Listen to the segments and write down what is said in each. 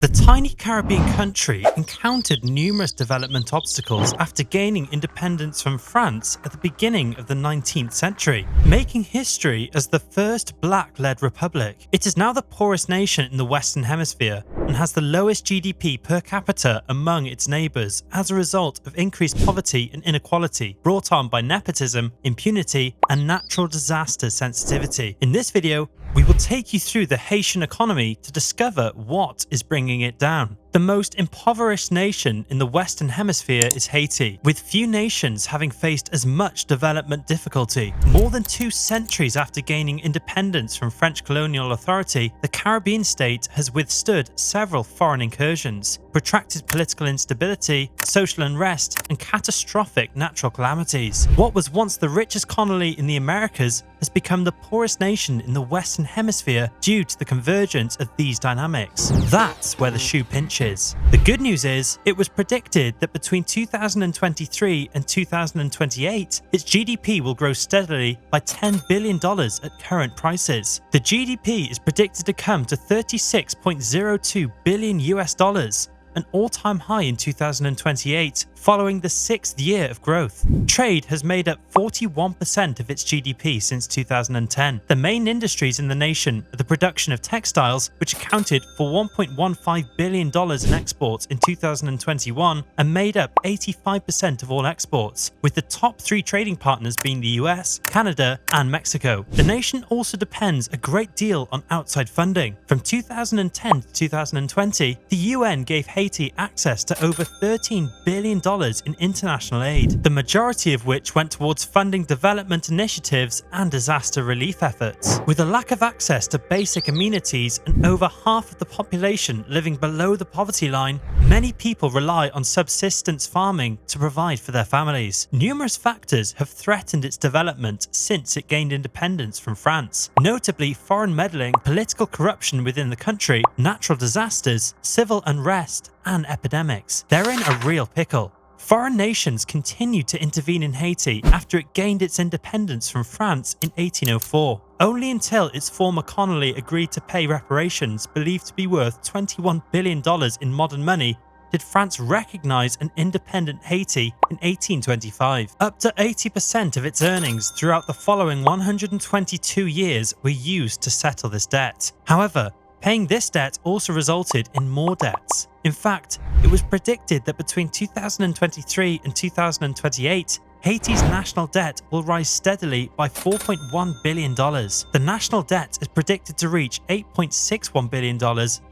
The tiny Caribbean country encountered numerous development obstacles after gaining independence from France at the beginning of the 19th century, making history as the first black-led republic. It is now the poorest nation in the Western Hemisphere and has the lowest GDP per capita among its neighbours as a result of increased poverty and inequality brought on by nepotism, impunity, and natural disaster sensitivity. In this video, we will take you through the Haitian economy to discover what is bringing it down. The most impoverished nation in the Western Hemisphere is Haiti, with few nations having faced as much development difficulty. More than 2 centuries after gaining independence from French colonial authority, the Caribbean state has withstood several foreign incursions, protracted political instability, social unrest, and catastrophic natural calamities. What was once the richest colony in the Americas has become the poorest nation in the Western Hemisphere due to the convergence of these dynamics. That's where the shoe pinches. The good news is, it was predicted that between 2023 and 2028, its GDP will grow steadily by $10 billion at current prices. The GDP is predicted to come to $36.02 billion US, an all-time high in 2028, following the 6th year of growth. Trade has made up 41% of its GDP since 2010. The main industries in the nation are the production of textiles, which accounted for $1.15 billion in exports in 2021 and made up 85% of all exports, with the top 3 trading partners being the US, Canada, and Mexico. The nation also depends a great deal on outside funding. From 2010 to 2020, the UN gave Haiti access to over $13 billion in international aid, the majority of which went towards funding development initiatives and disaster relief efforts. With a lack of access to basic amenities and over half of the population living below the poverty line, many people rely on subsistence farming to provide for their families. Numerous factors have threatened its development since it gained independence from France, notably foreign meddling, political corruption within the country, natural disasters, civil unrest, and epidemics. They're in a real pickle. Foreign nations continued to intervene in Haiti after it gained its independence from France in 1804. Only until its former colony agreed to pay reparations believed to be worth $21 billion in modern money did France recognize an independent Haiti in 1825. Up to 80% of its earnings throughout the following 122 years were used to settle this debt. However, paying this debt also resulted in more debts. In fact, it was predicted that between 2023 and 2028, Haiti's national debt will rise steadily by $4.1 billion. The national debt is predicted to reach $8.61 billion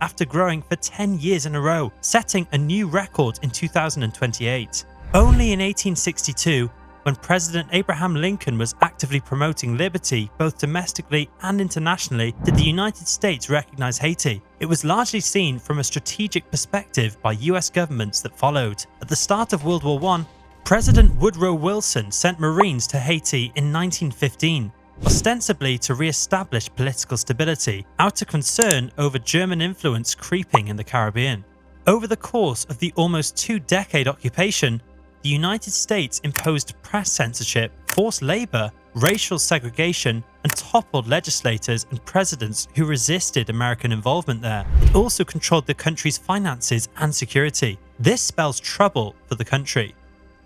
after growing for 10 years in a row, setting a new record in 2028. Only in 1862, when President Abraham Lincoln was actively promoting liberty both domestically and internationally, did the United States recognize Haiti. It was largely seen from a strategic perspective by US governments that followed. At the start of World War I, President Woodrow Wilson sent Marines to Haiti in 1915, ostensibly to re-establish political stability, out of concern over German influence creeping in the Caribbean. Over the course of the almost 2-decade occupation, the United States imposed press censorship, forced labor, racial segregation, and toppled legislators and presidents who resisted American involvement there. It also controlled the country's finances and security. This spells trouble for the country.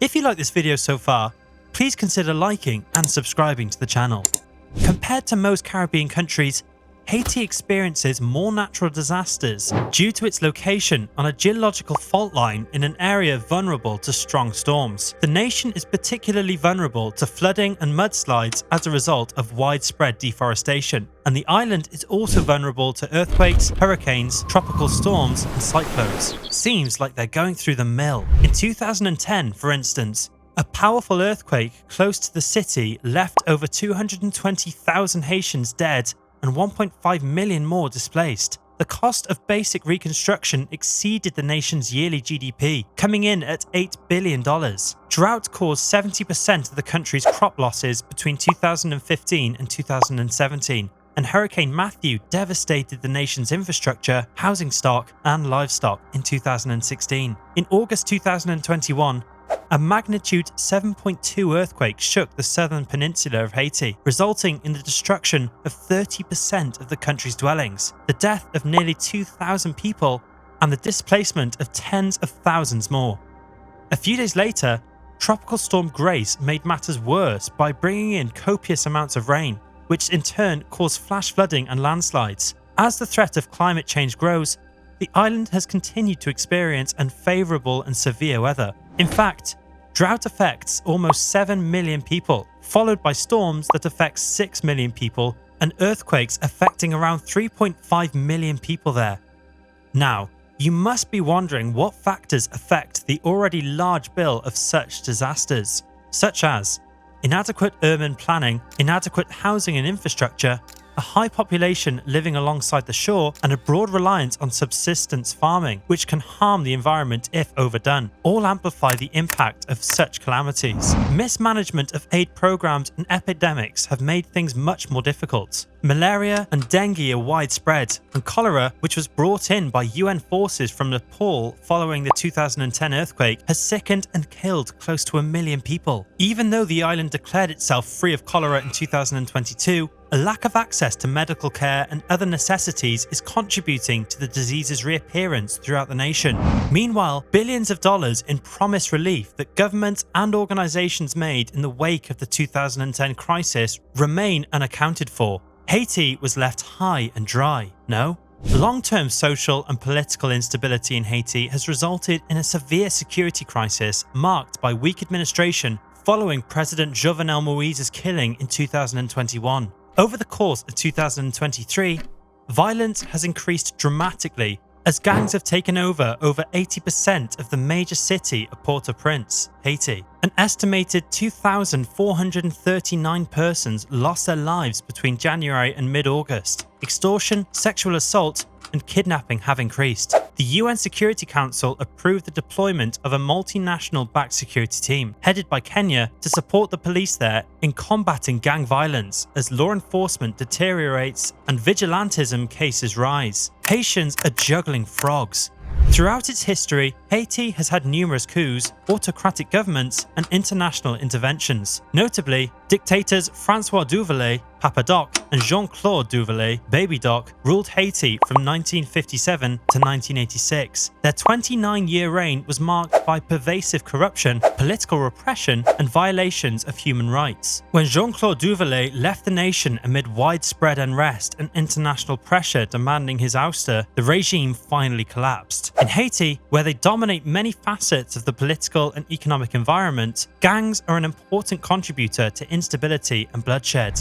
If you like this video so far, please consider liking and subscribing to the channel. Compared to most Caribbean countries, Haiti experiences more natural disasters due to its location on a geological fault line in an area vulnerable to strong storms. The nation is particularly vulnerable to flooding and mudslides as a result of widespread deforestation, and the island is also vulnerable to earthquakes, hurricanes, tropical storms, and cyclones. Seems like they're going through the mill. In 2010, for instance, a powerful earthquake close to the city left over 220,000 Haitians dead and 1.5 million more displaced. The cost of basic reconstruction exceeded the nation's yearly GDP, coming in at $8 billion. Drought caused 70% of the country's crop losses between 2015 and 2017, and Hurricane Matthew devastated the nation's infrastructure, housing stock, and livestock in 2016. In August 2021, A magnitude 7.2 earthquake shook the southern peninsula of Haiti, resulting in the destruction of 30% of the country's dwellings, the death of nearly 2,000 people, and the displacement of tens of thousands more. A few days later, Tropical Storm Grace made matters worse by bringing in copious amounts of rain, which in turn caused flash flooding and landslides. As the threat of climate change grows, the island has continued to experience unfavourable and severe weather. In fact, drought affects almost 7 million people, followed by storms that affect 6 million people and earthquakes affecting around 3.5 million people there. Now, you must be wondering what factors affect the already large bill of such disasters, such as inadequate urban planning, inadequate housing and infrastructure, a high population living alongside the shore, and a broad reliance on subsistence farming, which can harm the environment if overdone, all amplify the impact of such calamities. Mismanagement of aid programs and epidemics have made things much more difficult. Malaria and dengue are widespread, and cholera, which was brought in by UN forces from Nepal following the 2010 earthquake, has sickened and killed close to 1 million people. Even though the island declared itself free of cholera in 2022, a lack of access to medical care and other necessities is contributing to the disease's reappearance throughout the nation. Meanwhile, billions of dollars in promised relief that governments and organizations made in the wake of the 2010 crisis remain unaccounted for. Haiti was left high and dry, no? Long-term social and political instability in Haiti has resulted in a severe security crisis marked by weak administration following President Jovenel Moise's killing in 2021. Over the course of 2023, violence has increased dramatically as gangs have taken over 80% of the major city of Port-au-Prince, Haiti. An estimated 2,439 persons lost their lives between January and mid-August. Extortion, sexual assault, and kidnapping have increased. The UN Security Council approved the deployment of a multinational-backed security team, headed by Kenya, to support the police there in combating gang violence as law enforcement deteriorates and vigilantism cases rise. Haitians are juggling frogs. Throughout its history, Haiti has had numerous coups, autocratic governments, and international interventions. Notably, dictators François Duvalier, Papa Doc, and Jean-Claude Duvalier, Baby Doc, ruled Haiti from 1957 to 1986. Their 29-year reign was marked by pervasive corruption, political repression, and violations of human rights. When Jean-Claude Duvalier left the nation amid widespread unrest and international pressure demanding his ouster, the regime finally collapsed. In Haiti, where they dominate many facets of the political and economic environment, gangs are an important contributor to instability and bloodshed.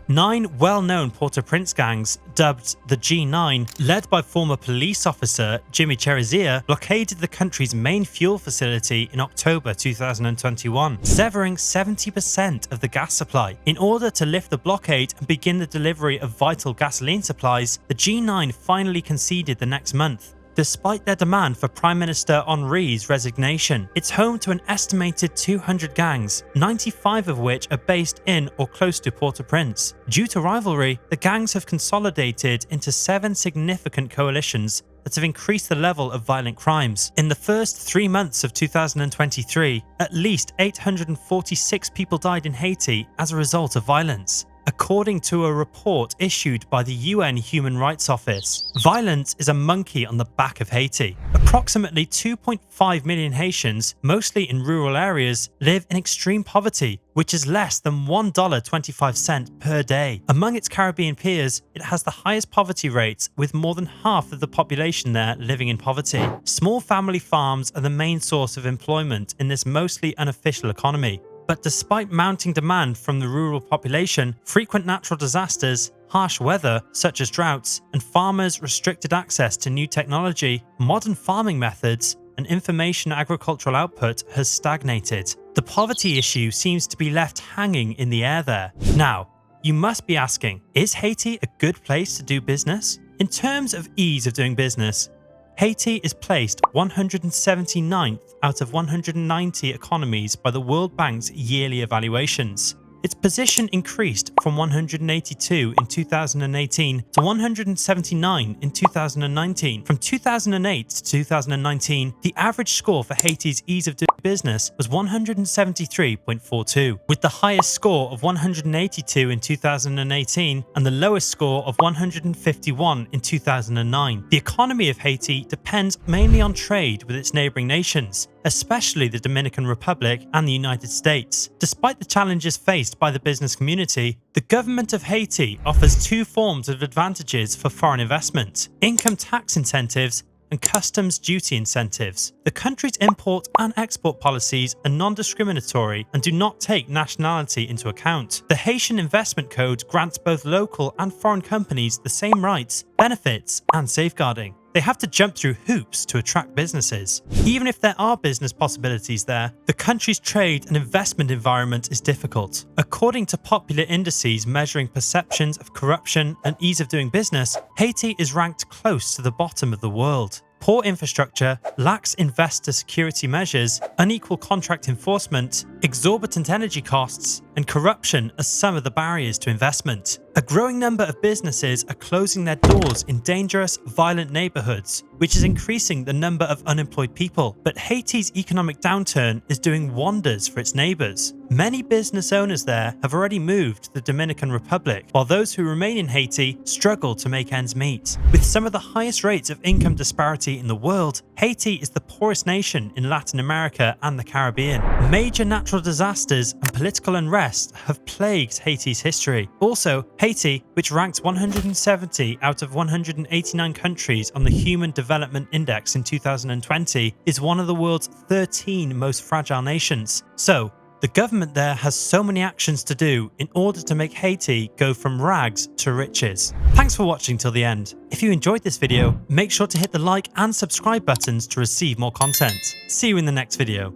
9 well-known Port-au-Prince gangs, dubbed the G9, led by former police officer Jimmy Cherizia, blockaded the country's main fuel facility in October 2021, severing 70% of the gas supply. In order to lift the blockade and begin the delivery of vital gasoline supplies, the G9 finally conceded the next month. Despite their demand for Prime Minister Henri's resignation, it's home to an estimated 200 gangs, 95 of which are based in or close to Port-au-Prince. Due to rivalry, the gangs have consolidated into 7 significant coalitions that have increased the level of violent crimes. In the first 3 months of 2023, at least 846 people died in Haiti as a result of violence, according to a report issued by the UN Human Rights Office. Violence is a monkey on the back of Haiti. Approximately 2.5 million Haitians, mostly in rural areas, live in extreme poverty, which is less than $1.25 per day. Among its Caribbean peers, it has the highest poverty rates, with more than half of the population there living in poverty. Small family farms are the main source of employment in this mostly unofficial economy. But despite mounting demand from the rural population, frequent natural disasters, harsh weather such as droughts, and farmers' restricted access to new technology, modern farming methods, and information agricultural output has stagnated. The poverty issue seems to be left hanging in the air there. Now, you must be asking, is Haiti a good place to do business? In terms of ease of doing business, Haiti is placed 179th out of 190 economies by the World Bank's yearly evaluations. Its position increased from 182 in 2018 to 179 in 2019. From 2008 to 2019, the average score for Haiti's ease of doing business was 173.42, with the highest score of 182 in 2018 and the lowest score of 151 in 2009. The economy of Haiti depends mainly on trade with its neighboring nations, especially the Dominican Republic and the United States. Despite the challenges faced by the business community, the government of Haiti offers two forms of advantages for foreign investment: income tax incentives and customs duty incentives. The country's import and export policies are non-discriminatory and do not take nationality into account. The Haitian Investment Code grants both local and foreign companies the same rights, benefits, and safeguarding. They have to jump through hoops to attract businesses. Even if there are business possibilities there, the country's trade and investment environment is difficult. According to popular indices measuring perceptions of corruption and ease of doing business, Haiti is ranked close to the bottom of the world. Poor infrastructure, lax investor security measures, unequal contract enforcement, exorbitant energy costs, and corruption are some of the barriers to investment. A growing number of businesses are closing their doors in dangerous, violent neighborhoods, which is increasing the number of unemployed people. But Haiti's economic downturn is doing wonders for its neighbors. Many business owners there have already moved to the Dominican Republic, while those who remain in Haiti struggle to make ends meet. With some of the highest rates of income disparity in the world, Haiti is the poorest nation in Latin America and the Caribbean. Major natural disasters and political unrest have plagued Haiti's history. Also, Haiti, which ranks 170 out of 189 countries on the Human Development Index in 2020, is one of the world's 13 most fragile nations. So, the government there has so many actions to do in order to make Haiti go from rags to riches. Thanks for watching till the end. If you enjoyed this video, make sure to hit the like and subscribe buttons to receive more content. See you in the next video.